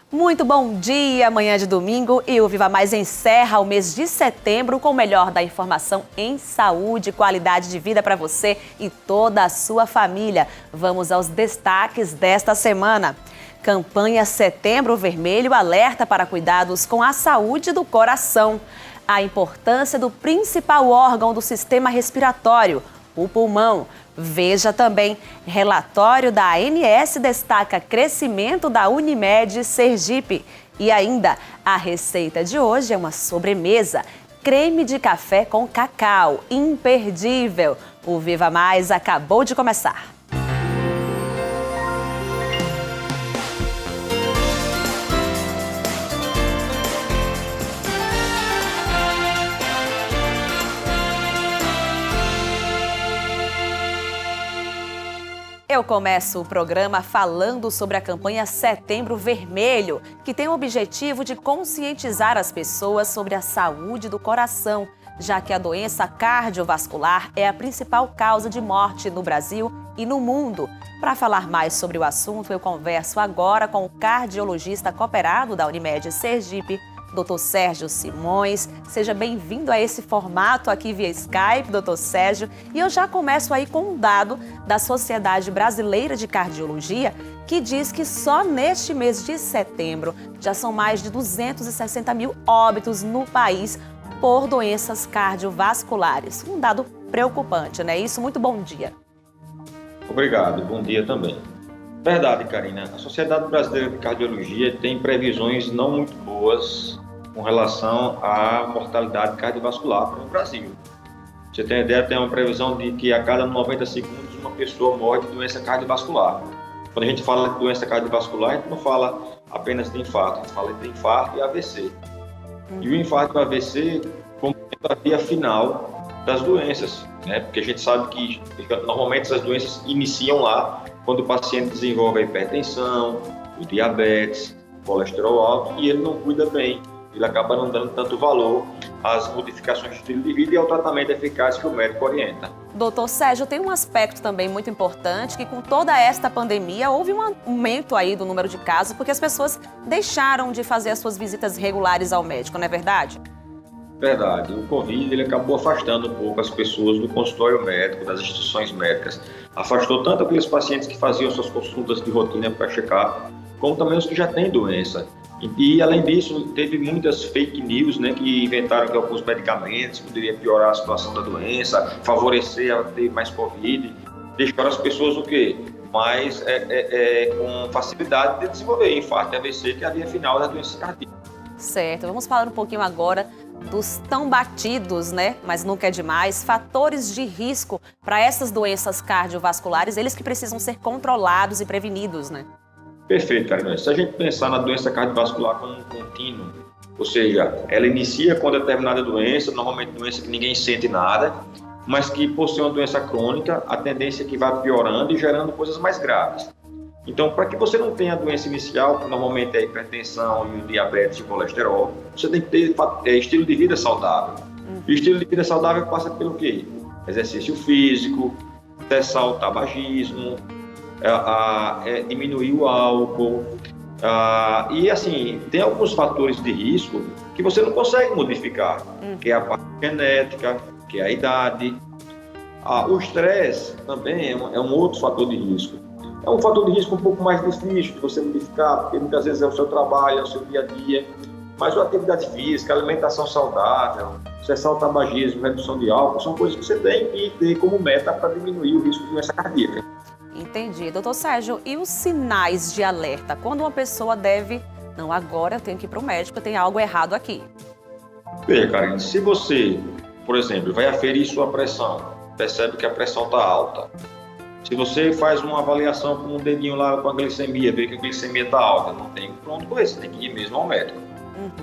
Muito bom dia, manhã de domingo, e o Viva Mais encerra o mês de setembro com o melhor da informação em saúde e qualidade de vida para você e toda a sua família. Vamos aos destaques desta semana. Campanha Setembro Vermelho alerta para cuidados com a saúde do coração. A importância do principal órgão do sistema respiratório, o pulmão. Veja também, relatório da ANS destaca crescimento da Unimed Sergipe. E ainda, a receita de hoje é uma sobremesa, creme de café com cacau, imperdível. O Viva Mais acabou de começar. Eu começo o programa falando sobre a campanha Setembro Vermelho, que tem o objetivo de conscientizar as pessoas sobre a saúde do coração, já que a doença cardiovascular é a principal causa de morte no Brasil e no mundo. Para falar mais sobre o assunto, eu converso agora com o cardiologista cooperado da Unimed Sergipe, Dr. Sérgio Simões. Seja bem-vindo a esse formato aqui via Skype, Dr. Sérgio. E eu já começo aí com um dado da Sociedade Brasileira de Cardiologia, que diz que só neste mês de setembro já são mais de 260 mil óbitos no país por doenças cardiovasculares. Um dado preocupante, não é isso? Muito bom dia. Obrigado, bom dia também. Verdade, Karina. A Sociedade Brasileira de Cardiologia tem previsões não muito boas com relação à mortalidade cardiovascular no Brasil. Você tem ideia, tem uma previsão de que a cada 90 segundos uma pessoa morre de doença cardiovascular. Quando a gente fala de doença cardiovascular, a gente não fala apenas de infarto, a gente fala de infarto e AVC. E o infarto e o AVC complementam a via final das doenças, né? Porque a gente sabe que normalmente essas doenças iniciam lá quando o paciente desenvolve a hipertensão, o diabetes, o colesterol alto, e ele não cuida bem, ele acaba não dando tanto valor às modificações de estilo de vida e ao tratamento eficaz que o médico orienta. Doutor Sérgio, tem um aspecto também muito importante, que com toda esta pandemia houve um aumento aí do número de casos, porque as pessoas deixaram de fazer as suas visitas regulares ao médico, não é verdade? Verdade. O Covid ele acabou afastando um pouco as pessoas do consultório médico, das instituições médicas. Afastou tanto aqueles pacientes que faziam suas consultas de rotina para check-up, como também os que já têm doença. E, além disso, teve muitas fake news, né, que inventaram que alguns medicamentos poderiam piorar a situação da doença, favorecer a ter mais Covid, deixaram as pessoas o quê? Mais com facilidade de desenvolver infarto e AVC, que é a via final das doenças cardíacas. Certo, vamos falar um pouquinho agora dos tão batidos, né? Mas nunca é demais, fatores de risco para essas doenças cardiovasculares, eles que precisam ser controlados e prevenidos, né? Perfeito, Karina. Se a gente pensar na doença cardiovascular como um contínuo, ou seja, ela inicia com determinada doença, normalmente doença que ninguém sente nada, mas que por ser uma doença crônica, a tendência é que vai piorando e gerando coisas mais graves. Então, para que você não tenha a doença inicial, que normalmente é a hipertensão e o diabetes e o colesterol, você tem que ter estilo de vida saudável. E o estilo de vida saudável passa pelo quê? Exercício físico, cessar o tabagismo, diminuir o álcool. E assim, tem alguns fatores de risco que você não consegue modificar, que é a parte genética, que é a idade. O estresse também é um outro fator de risco. É um fator de risco um pouco mais difícil de você modificar, porque muitas vezes é o seu trabalho, é o seu dia a dia. Mas a atividade física, a alimentação saudável, cessar o tabagismo, redução de álcool, são coisas que você tem que ter como meta para diminuir o risco de doença cardíaca. Entendi. Doutor Sérgio, e os sinais de alerta? Quando uma pessoa deve... Não, agora eu tenho que ir para o médico, tem algo errado aqui. Veja, Karine, se você, por exemplo, vai aferir sua pressão, percebe que a pressão está alta. Se você faz uma avaliação com um dedinho lá com a glicemia, vê que a glicemia está alta, não tem pronto com isso, tem que ir mesmo ao médico.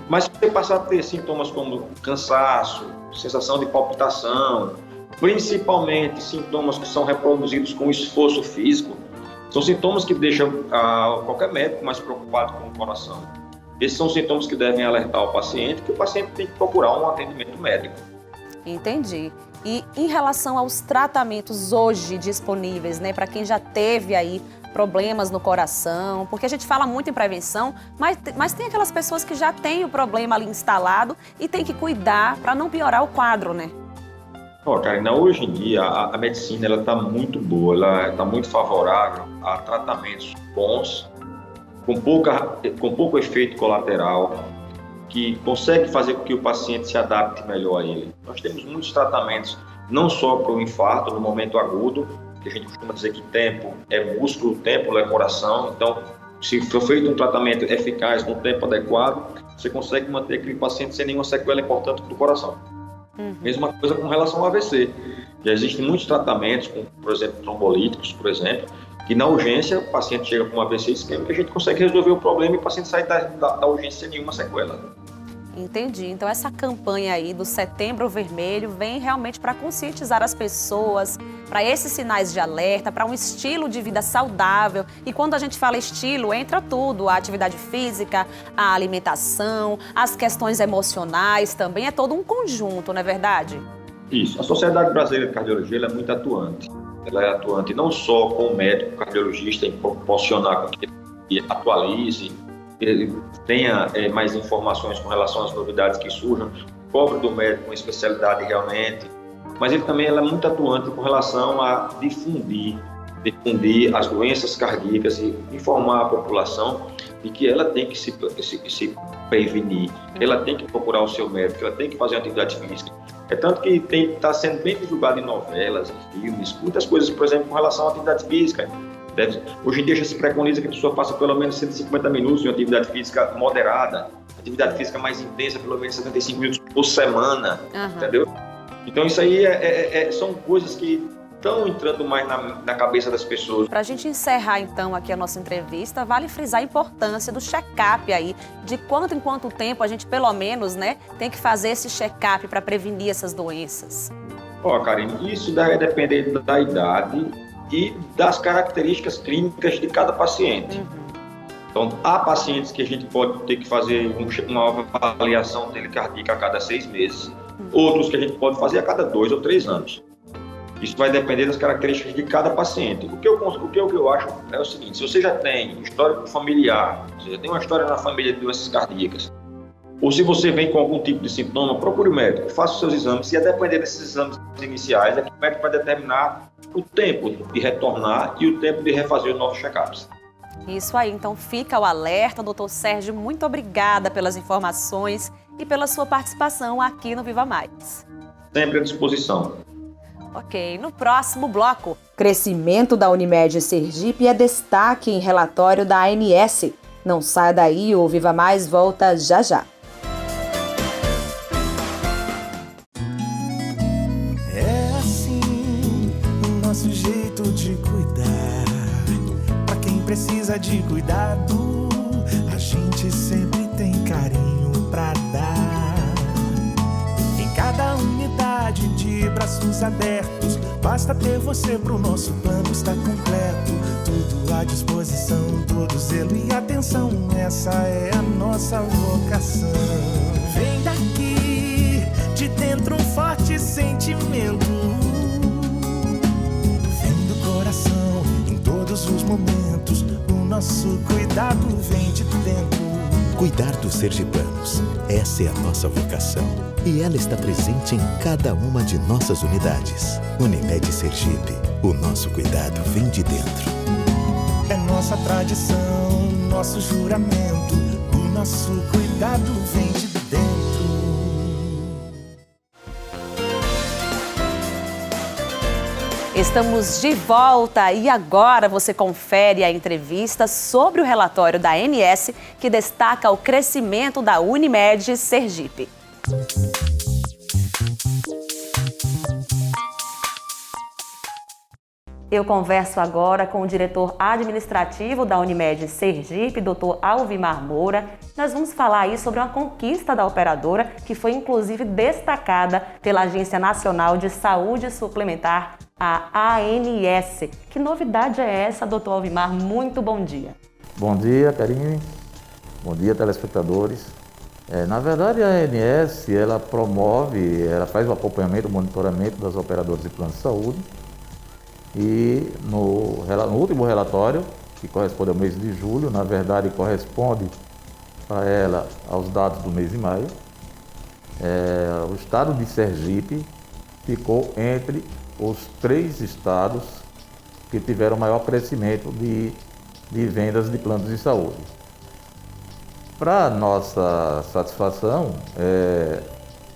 Mas se você passar a ter sintomas como cansaço, sensação de palpitação, principalmente sintomas que são reproduzidos com esforço físico, são sintomas que deixam qualquer médico mais preocupado com o coração. Esses são sintomas que devem alertar o paciente, que o paciente tem que procurar um atendimento médico. Entendi. E em relação aos tratamentos hoje disponíveis, né, para quem já teve aí problemas no coração, porque a gente fala muito em prevenção, mas tem aquelas pessoas que já têm o problema ali instalado e tem que cuidar para não piorar o quadro, né? Karina, hoje em dia a medicina está muito boa, ela está muito favorável a tratamentos bons, com pouco efeito colateral, que consegue fazer com que o paciente se adapte melhor a ele. Nós temos muitos tratamentos, não só para o infarto no momento agudo, que a gente costuma dizer que tempo é músculo, tempo é coração. Então, se for feito um tratamento eficaz no tempo adequado, você consegue manter aquele paciente sem nenhuma sequela importante para o coração. Mesma coisa com relação ao AVC. Já existem muitos tratamentos, como, por exemplo, trombolíticos, por exemplo, que na urgência o paciente chega com um AVC isquêmico e a gente consegue resolver o problema e o paciente sai da urgência sem nenhuma sequela. Entendi. Então essa campanha aí do Setembro Vermelho vem realmente para conscientizar as pessoas, para esses sinais de alerta, para um estilo de vida saudável. E quando a gente fala estilo, entra tudo, a atividade física, a alimentação, as questões emocionais também, é todo um conjunto, não é verdade? Isso. A Sociedade Brasileira de Cardiologia ela é muito atuante. Ela é atuante não só com o médico cardiologista em proporcionar que ele atualize, ele tenha mais informações com relação às novidades que surjam, cobre do médico uma especialidade realmente, mas ela é muito atuante com relação a difundir as doenças cardíacas e informar a população de que ela tem que se prevenir, ela tem que procurar o seu médico, ela tem que fazer atividade física. É tanto que está sendo bem divulgado em novelas, em filmes, muitas coisas, por exemplo, com relação à atividade física. Hoje em dia já se preconiza que a pessoa faça pelo menos 150 minutos de atividade física moderada, atividade física mais intensa, pelo menos 75 minutos por semana, entendeu? Então isso aí são coisas que estão entrando mais na cabeça das pessoas. Para a gente encerrar então aqui a nossa entrevista, vale frisar a importância do check-up aí, de quanto em quanto tempo a gente pelo menos, né, tem que fazer esse check-up para prevenir essas doenças. Karine, isso deve depender da idade e das características clínicas de cada paciente. Então, há pacientes que a gente pode ter que fazer uma avaliação dele cardíaca a cada 6 meses, outros que a gente pode fazer a cada 2 ou 3 anos. Isso vai depender das características de cada paciente. O que eu acho é o seguinte: se você já tem histórico familiar, você já tem uma história na família de doenças cardíacas, ou se você vem com algum tipo de sintoma, procure o médico, faça os seus exames. Se a depender desses exames iniciais, é que o médico vai determinar o tempo de retornar e o tempo de refazer os novos check-ups. Isso aí, então fica o alerta. Doutor Sérgio, muito obrigada pelas informações e pela sua participação aqui no Viva Mais. Sempre à disposição. Ok, no próximo bloco, crescimento da Unimed Sergipe é destaque em relatório da ANS. Não saia daí, o Viva Mais volta já já. É assim o nosso jeito de cuidar. Pra quem precisa de cuidado, a gente sempre tem carinho pra dar. Em cada unidade de braços abertos, basta ter você pro nosso plano estar completo. Tudo à disposição, todo zelo e atenção, essa é a nossa vocação. Vem daqui, de dentro um forte sentimento, vem do coração, em todos os momentos, o nosso cuidado vem de dentro. Cuidar dos sergipanos, essa é a nossa vocação. E ela está presente em cada uma de nossas unidades. Unimed Sergipe, o nosso cuidado vem de dentro. É nossa tradição, nosso juramento, o nosso cuidado vem de dentro. Estamos de volta e agora você confere a entrevista sobre o relatório da ANS que destaca o crescimento da Unimed Sergipe. Eu converso agora com o diretor administrativo da Unimed Sergipe, Dr. Alvimar Moura. Nós vamos falar aí sobre uma conquista da operadora que foi inclusive destacada pela Agência Nacional de Saúde Suplementar, a ANS. Que novidade é essa, Dr. Alvimar? Muito bom dia. Bom dia, Karine. Bom dia, telespectadores. Na verdade, a ANS, ela promove, ela faz o acompanhamento, o monitoramento das operadoras de plano de saúde. E no último relatório, que corresponde ao mês de julho, na verdade corresponde para ela aos dados do mês de maio. O estado de Sergipe ficou entre os 3 estados que tiveram maior crescimento de vendas de planos de saúde. Para nossa satisfação,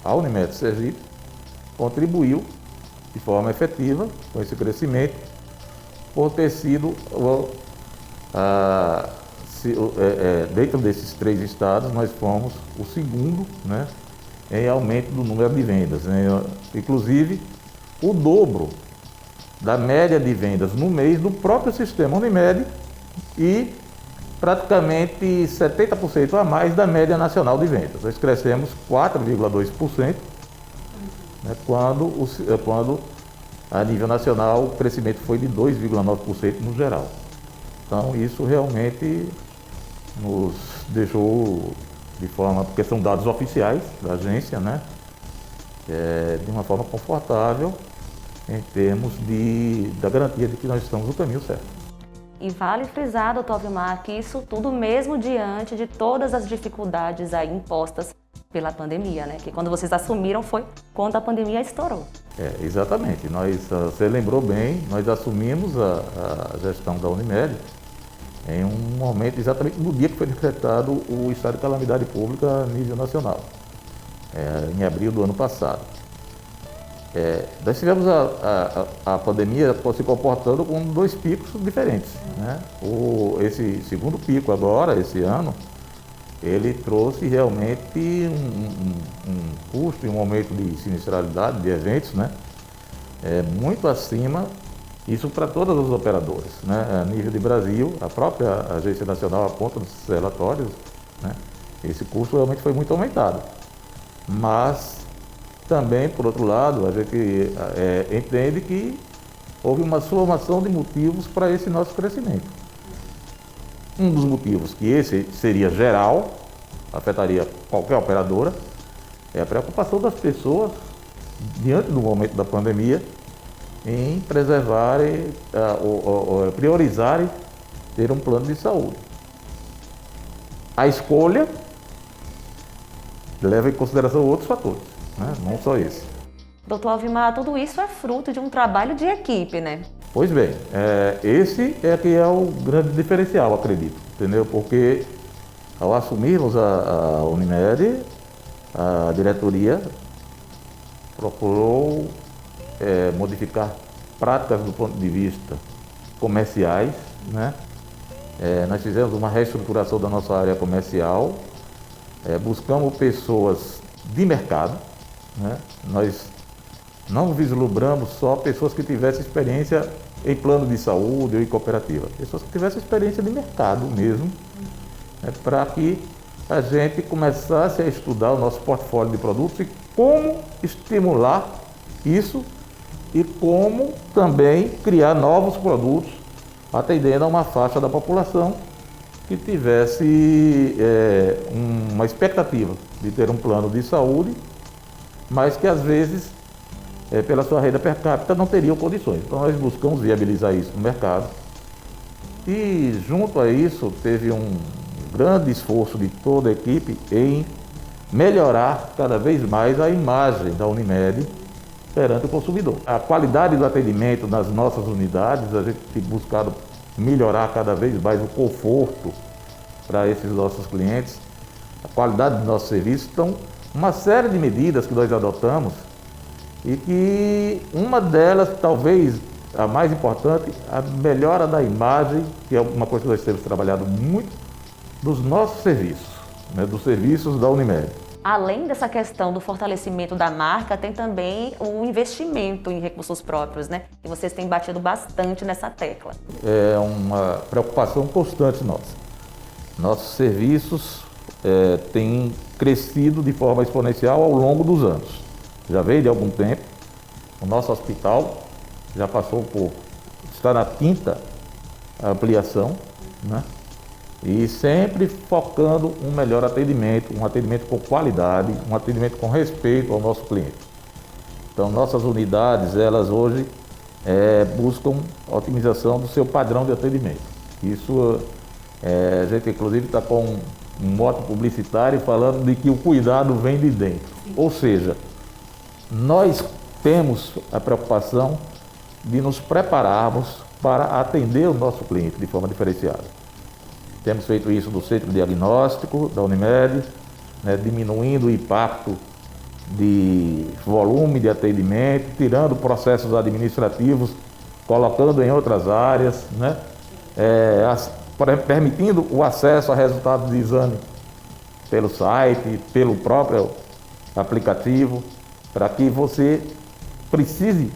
a Unimed Sergipe contribuiu de forma efetiva com esse crescimento, por ter sido, dentro desses 3 estados, nós fomos o segundo, né, em aumento do número de vendas, né? Inclusive o dobro da média de vendas no mês do próprio sistema Unimed e praticamente 70% a mais da média nacional de vendas. Nós crescemos 4,2%, né, quando a nível nacional o crescimento foi de 2,9% no geral. Então isso realmente nos deixou de forma, porque são dados oficiais da agência, né, de uma forma confortável em termos da garantia de que nós estamos no caminho certo. E vale frisar, doutor Vilmar, que isso tudo mesmo diante de todas as dificuldades aí impostas pela pandemia, né? Que quando vocês assumiram foi quando a pandemia estourou. Exatamente. Você lembrou bem, nós assumimos a gestão da Unimed em um momento, exatamente no dia que foi decretado o estado de calamidade pública a nível nacional, em abril do ano passado. Nós tivemos a pandemia se comportando com 2 picos diferentes, né? Esse segundo pico agora, esse ano, ele trouxe realmente um custo e um aumento de sinistralidade de eventos, né, muito acima, isso para todas as operadoras, né? A nível de Brasil, a própria Agência Nacional aponta nos relatórios, né, esse custo realmente foi muito aumentado. Mas também, por outro lado, a gente entende que houve uma somação de motivos para esse nosso crescimento. Um dos motivos, que esse seria geral, afetaria qualquer operadora, é a preocupação das pessoas, diante do momento da pandemia, em preservarem, priorizarem ter um plano de saúde. A escolha leva em consideração outros fatores, né? Não só esse. Doutor Alvimar, tudo isso é fruto de um trabalho de equipe, né? Pois bem, esse que é o grande diferencial, acredito, entendeu? Porque ao assumirmos a Unimed, a diretoria procurou modificar práticas do ponto de vista comerciais, né? Nós fizemos uma reestruturação da nossa área comercial, buscamos pessoas de mercado, né? Nós não vislumbramos só pessoas que tivessem experiência em plano de saúde ou em cooperativa, pessoas que tivessem experiência de mercado mesmo, para que a gente começasse a estudar o nosso portfólio de produtos e como estimular isso e como também criar novos produtos atendendo a uma faixa da população que tivesse uma expectativa de ter um plano de saúde, mas que às vezes, pela sua renda per capita, não teriam condições. Então nós buscamos viabilizar isso no mercado e junto a isso teve um grande esforço de toda a equipe em melhorar cada vez mais a imagem da Unimed perante o consumidor. A qualidade do atendimento nas nossas unidades, a gente tem buscado melhorar cada vez mais o conforto para esses nossos clientes, a qualidade dos nossos serviços. Então, uma série de medidas que nós adotamos e que uma delas, talvez a mais importante, a melhora da imagem, que é uma coisa que nós temos trabalhado muito, dos nossos serviços, né, dos serviços da Unimed. Além dessa questão do fortalecimento da marca, tem também o investimento em recursos próprios, né? E vocês têm batido bastante nessa tecla. É uma preocupação constante nossa. Nossos serviços têm crescido de forma exponencial ao longo dos anos. Já veio de algum tempo. O nosso hospital já passou está na 5ª ampliação, né? E sempre focando um melhor atendimento, um atendimento com qualidade, um atendimento com respeito ao nosso cliente. Então, nossas unidades, elas hoje buscam a otimização do seu padrão de atendimento. Isso, a gente inclusive está com um mote publicitário falando de que o cuidado vem de dentro. Ou seja, nós temos a preocupação de nos prepararmos para atender o nosso cliente de forma diferenciada. Temos feito isso no centro diagnóstico da Unimed, né, diminuindo o impacto de volume de atendimento, tirando processos administrativos, colocando em outras áreas, né, permitindo o acesso a resultados de exame pelo site, pelo próprio aplicativo, para que você precise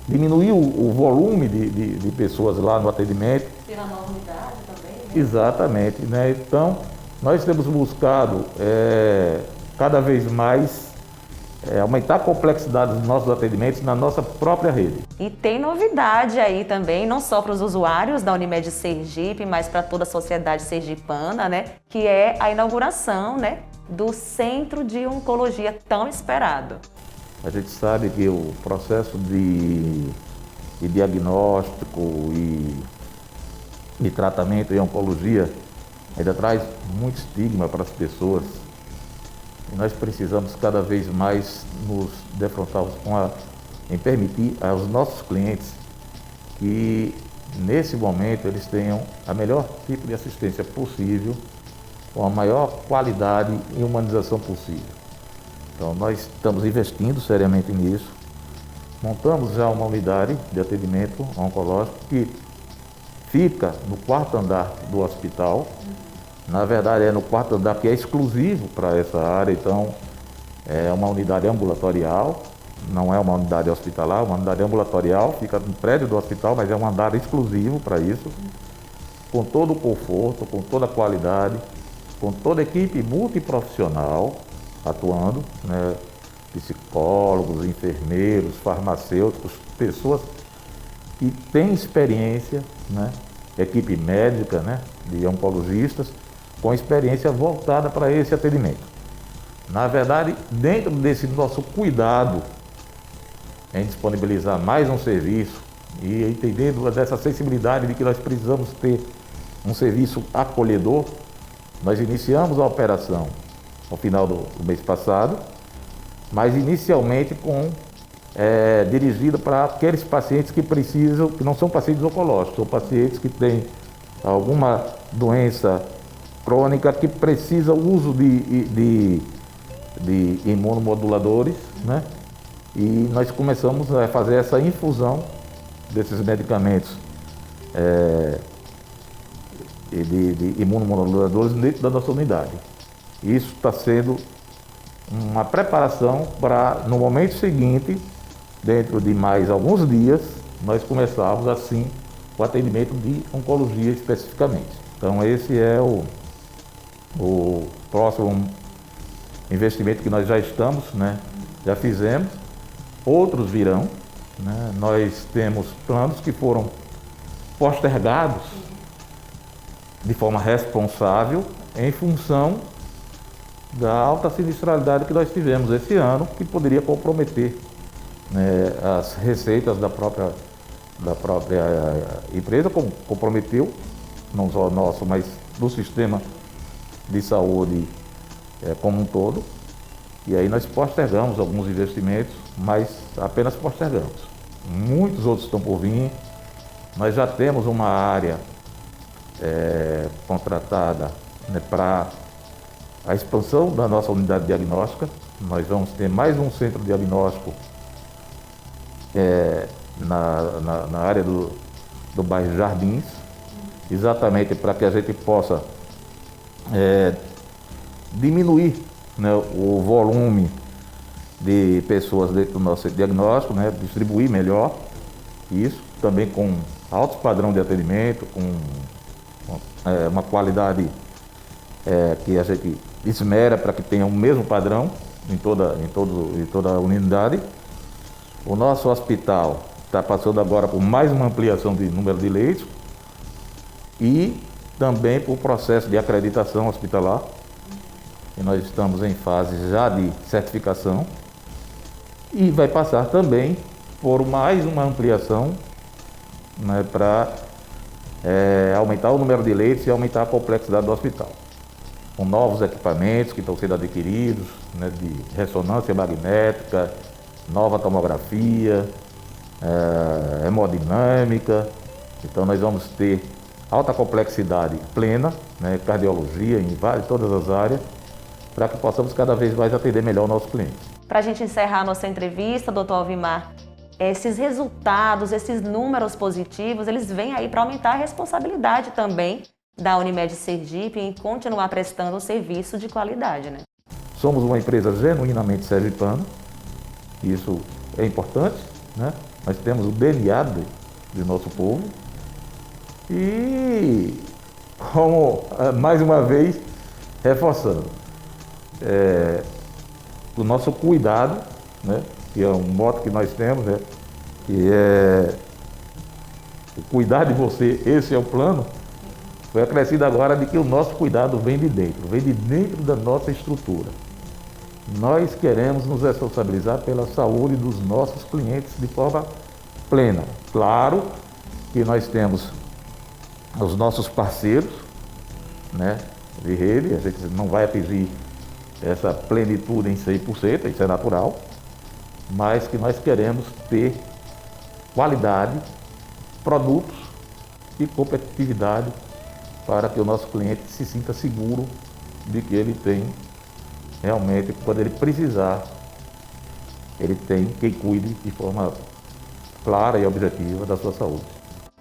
diminuir o volume de pessoas lá no atendimento. Ter a nova unidade também, né? Exatamente, né? Então, nós temos buscado cada vez mais aumentar a complexidade dos nossos atendimentos na nossa própria rede. E tem novidade aí também, não só para os usuários da Unimed Sergipe, mas para toda a sociedade sergipana, né? Que é a inauguração, né, do Centro de Oncologia tão esperado. A gente sabe que o processo de diagnóstico e tratamento em oncologia ainda traz muito estigma para as pessoas. E nós precisamos cada vez mais nos defrontarmos em permitir aos nossos clientes que, nesse momento, eles tenham a melhor tipo de assistência possível, com a maior qualidade e humanização possível. Então, nós estamos investindo seriamente nisso. Montamos já uma unidade de atendimento oncológico que fica no 4º andar do hospital. Na verdade, é no 4º andar que é exclusivo para essa área. Então, é uma unidade ambulatorial, não é uma unidade hospitalar, é uma unidade ambulatorial, fica no prédio do hospital, mas é um andar exclusivo para isso, com todo o conforto, com toda a qualidade, com toda a equipe multiprofissional atuando, né? Psicólogos, enfermeiros, farmacêuticos, pessoas que têm experiência, né? Equipe médica, né? De oncologistas, com experiência voltada para esse atendimento. Na verdade, dentro desse nosso cuidado em disponibilizar mais um serviço e entendendo dessa sensibilidade de que nós precisamos ter um serviço acolhedor, nós iniciamos a operação ao final do mês passado, mas inicialmente dirigida para aqueles pacientes que precisam, que não são pacientes oncológicos, são pacientes que têm alguma doença crônica que precisa o uso de imunomoduladores, né? E nós começamos a fazer essa infusão desses medicamentos de imunomoduladores dentro da nossa unidade. Isso está sendo uma preparação para, no momento seguinte, dentro de mais alguns dias, nós começarmos assim o atendimento de oncologia especificamente. Então esse é o próximo investimento que nós já estamos, né? Já fizemos, outros virão, né? Nós temos planos que foram postergados de forma responsável em função da alta sinistralidade que nós tivemos esse ano, que poderia comprometer, né, as receitas da própria empresa, como comprometeu, não só nosso, mas do sistema de saúde como um todo. E aí nós postergamos alguns investimentos, mas apenas postergamos. Muitos outros estão por vir. Nós já temos uma área contratada, né, para a expansão da nossa unidade diagnóstica. Nós vamos ter mais um centro diagnóstico na área do bairro Jardins, exatamente para que a gente possa diminuir, né, o volume de pessoas dentro do nosso diagnóstico, né, distribuir melhor isso, também com alto padrão de atendimento, com uma qualidade que a gente esmera para que tenha o mesmo padrão em toda a unidade. O nosso hospital está passando agora por mais uma ampliação de número de leitos e também por processo de acreditação hospitalar. E nós estamos em fase já de certificação e vai passar também por mais uma ampliação, né, para aumentar o número de leitos e aumentar a complexidade do hospital. Com novos equipamentos que estão sendo adquiridos, né, de ressonância magnética, nova tomografia, hemodinâmica. Então nós vamos ter alta complexidade plena, né, cardiologia em todas as áreas, para que possamos cada vez mais atender melhor o nosso cliente. Para a gente encerrar a nossa entrevista, doutor Alvimar, esses resultados, esses números positivos, eles vêm aí para aumentar a responsabilidade também da Unimed Sergipe em continuar prestando um serviço de qualidade, né? Somos uma empresa genuinamente sergipana, isso é importante, né? Nós temos o DNA do nosso povo e, como mais uma vez, reforçando, o nosso cuidado, né? Que é um moto que nós temos, né? Que é cuidar de você, esse é o plano. Foi acrescido agora de que o nosso cuidado vem de dentro da nossa estrutura. Nós queremos nos responsabilizar pela saúde dos nossos clientes de forma plena. Claro que nós temos os nossos parceiros, né, de rede, a gente não vai atingir essa plenitude em 100%, isso é natural, mas que nós queremos ter qualidade, produtos e competitividade para que o nosso cliente se sinta seguro de que ele tem realmente, quando ele precisar, ele tem quem cuide de forma clara e objetiva da sua saúde.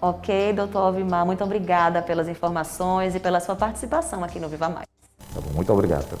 Ok, doutor Alvimar, muito obrigada pelas informações e pela sua participação aqui no Viva Mais. Tá bom, muito obrigado.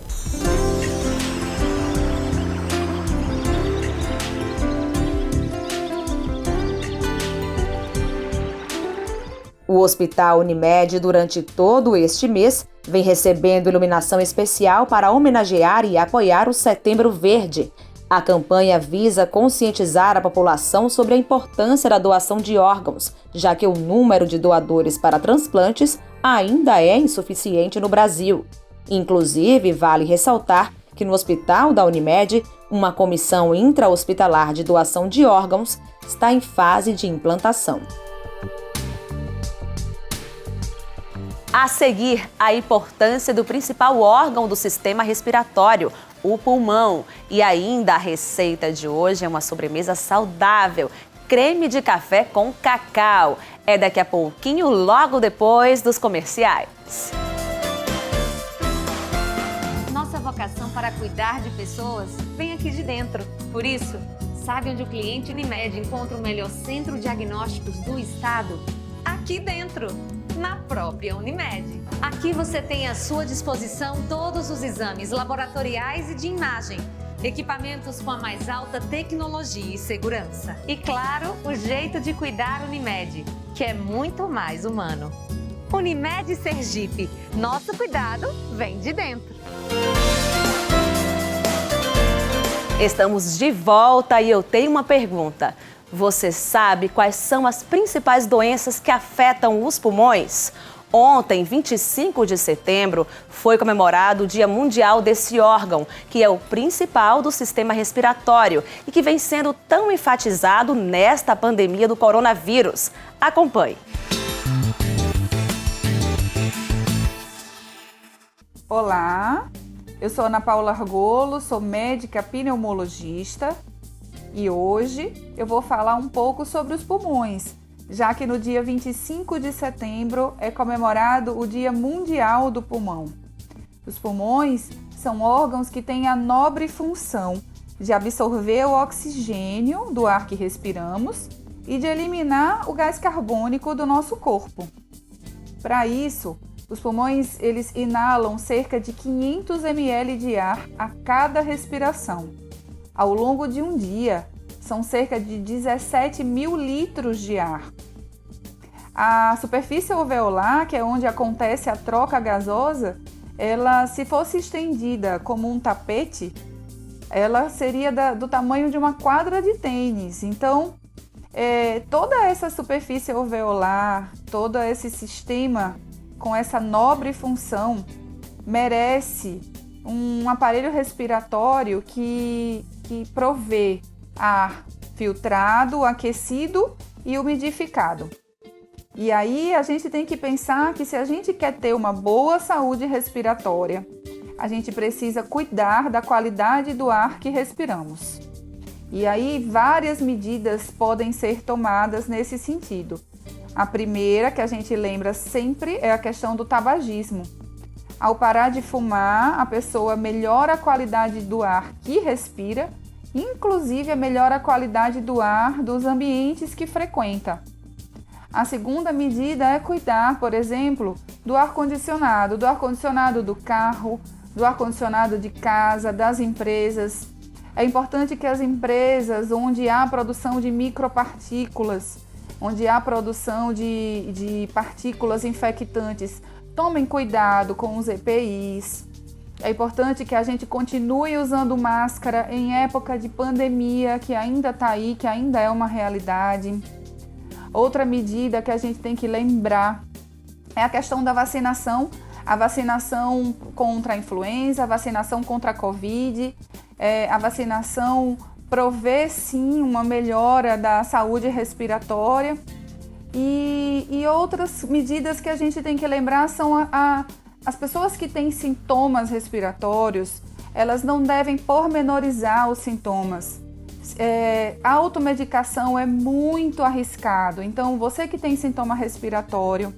O Hospital Unimed, durante todo este mês, vem recebendo iluminação especial para homenagear e apoiar o Setembro Verde. A campanha visa conscientizar a população sobre a importância da doação de órgãos, já que o número de doadores para transplantes ainda é insuficiente no Brasil. Inclusive, vale ressaltar que no Hospital da Unimed, uma comissão intra-hospitalar de doação de órgãos está em fase de implantação. A seguir, a importância do principal órgão do sistema respiratório, o pulmão. E ainda a receita de hoje é uma sobremesa saudável, creme de café com cacau. É daqui a pouquinho, logo depois dos comerciais. Nossa vocação para cuidar de pessoas vem aqui de dentro. Por isso, sabe onde o cliente Unimed encontra o melhor centro diagnósticos do estado? Aqui dentro, na própria Unimed. Aqui você tem à sua disposição todos os exames laboratoriais e de imagem, equipamentos com a mais alta tecnologia e segurança. E claro, o jeito de cuidar Unimed, que é muito mais humano. Unimed Sergipe, nosso cuidado vem de dentro. Estamos de volta e eu tenho uma pergunta. Você sabe quais são as principais doenças que afetam os pulmões? Ontem, 25 de setembro, foi comemorado o Dia Mundial desse órgão, que é o principal do sistema respiratório e que vem sendo tão enfatizado nesta pandemia do coronavírus. Acompanhe. Olá, eu sou Ana Paula Argolo, sou médica pneumologista. E hoje eu vou falar um pouco sobre os pulmões, já que no dia 25 de setembro é comemorado o Dia Mundial do Pulmão. Os pulmões são órgãos que têm a nobre função de absorver o oxigênio do ar que respiramos e de eliminar o gás carbônico do nosso corpo. Para isso, os pulmões eles inalam cerca de 500 ml de ar a cada respiração. Ao longo de um dia, são cerca de 17 mil litros de ar. A superfície alveolar, que é onde acontece a troca gasosa, ela, se fosse estendida como um tapete, ela seria do tamanho de uma quadra de tênis. Então, toda essa superfície alveolar, todo esse sistema com essa nobre função, merece um aparelho respiratório que provê ar filtrado, aquecido e umidificado. E aí a gente tem que pensar que se a gente quer ter uma boa saúde respiratória, a gente precisa cuidar da qualidade do ar que respiramos. E aí várias medidas podem ser tomadas nesse sentido. A primeira que a gente lembra sempre é a questão do tabagismo. Ao parar de fumar, a pessoa melhora a qualidade do ar que respira, inclusive melhora a qualidade do ar dos ambientes que frequenta. A segunda medida é cuidar, por exemplo, do ar-condicionado do carro, do ar-condicionado de casa, das empresas. É importante que as empresas onde há produção de micropartículas, onde há produção de partículas infectantes, tomem cuidado com os EPIs. É importante que a gente continue usando máscara em época de pandemia, que ainda está aí, que ainda é uma realidade. Outra medida que a gente tem que lembrar é a questão da vacinação. A vacinação contra a influenza, a vacinação contra a Covid, a vacinação provê sim uma melhora da saúde respiratória. E outras medidas que a gente tem que lembrar são as pessoas que têm sintomas respiratórios, elas não devem pormenorizar os sintomas. A automedicação é muito arriscado, então você que tem sintoma respiratório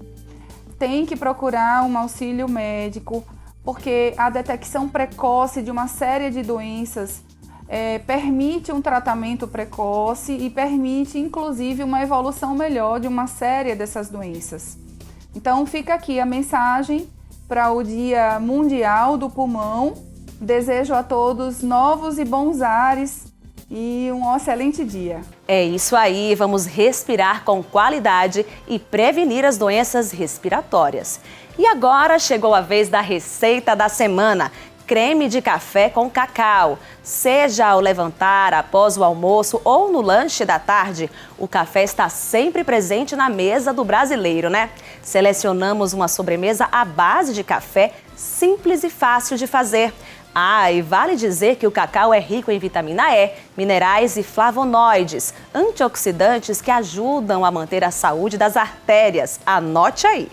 tem que procurar um auxílio médico, porque a detecção precoce de uma série de doenças permite um tratamento precoce e permite inclusive uma evolução melhor de uma série dessas doenças. Então fica aqui a mensagem para o Dia Mundial do Pulmão. Desejo a todos novos e bons ares e um excelente dia. É isso aí, vamos respirar com qualidade e prevenir as doenças respiratórias. E agora chegou a vez da receita da semana. Creme de café com cacau. Seja ao levantar, após o almoço ou no lanche da tarde, o café está sempre presente na mesa do brasileiro, né? Selecionamos uma sobremesa à base de café, simples e fácil de fazer. E vale dizer que o cacau é rico em vitamina E, minerais e flavonoides, antioxidantes que ajudam a manter a saúde das artérias. Anote aí!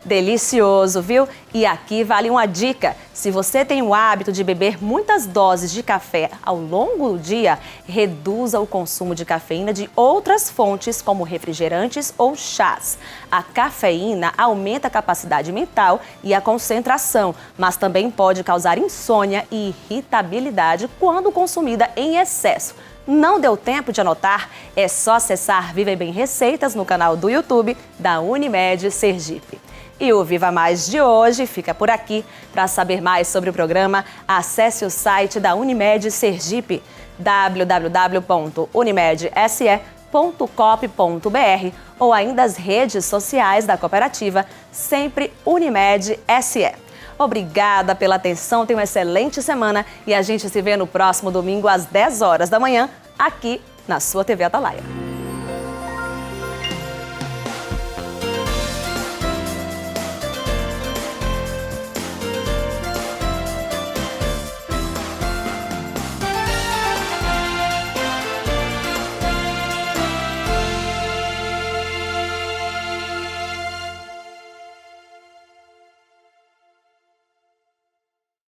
Delicioso, viu? E aqui vale uma dica. Se você tem o hábito de beber muitas doses de café ao longo do dia, reduza o consumo de cafeína de outras fontes, como refrigerantes ou chás. A cafeína aumenta a capacidade mental e a concentração, mas também pode causar insônia e irritabilidade quando consumida em excesso. Não deu tempo de anotar? É só acessar Viva Bem Receitas no canal do YouTube da Unimed Sergipe. E o Viva Mais de hoje fica por aqui. Para saber mais sobre o programa, acesse o site da Unimed Sergipe, www.unimedse.coop.br ou ainda as redes sociais da cooperativa, sempre Unimed SE. Obrigada pela atenção, tenha uma excelente semana e a gente se vê no próximo domingo às 10 horas da manhã, aqui na sua TV Atalaia.